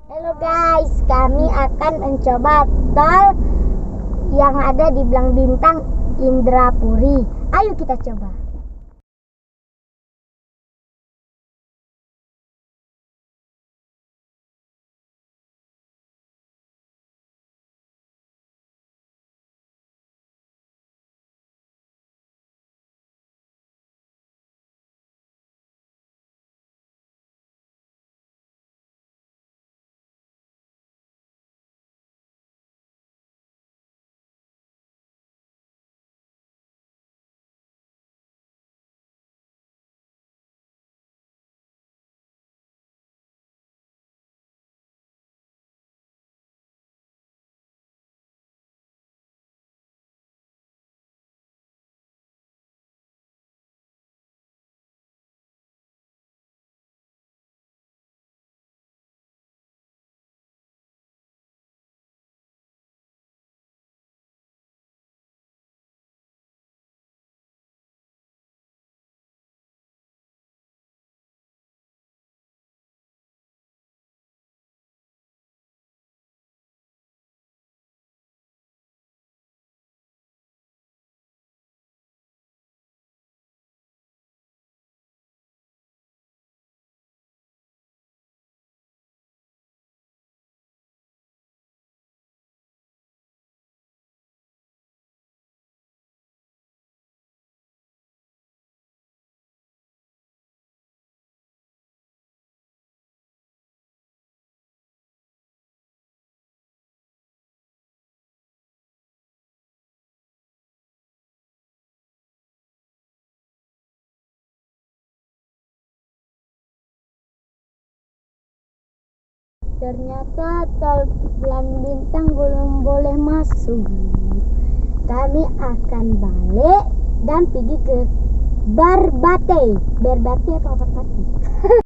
Halo guys, kami akan mencoba tol yang ada di Belang Bintang Indrapuri. Ayo kita coba. Ternyata tol Belang Bintang belum boleh masuk. Kami akan balik dan pergi ke Barbate. Barbate apa Barbate?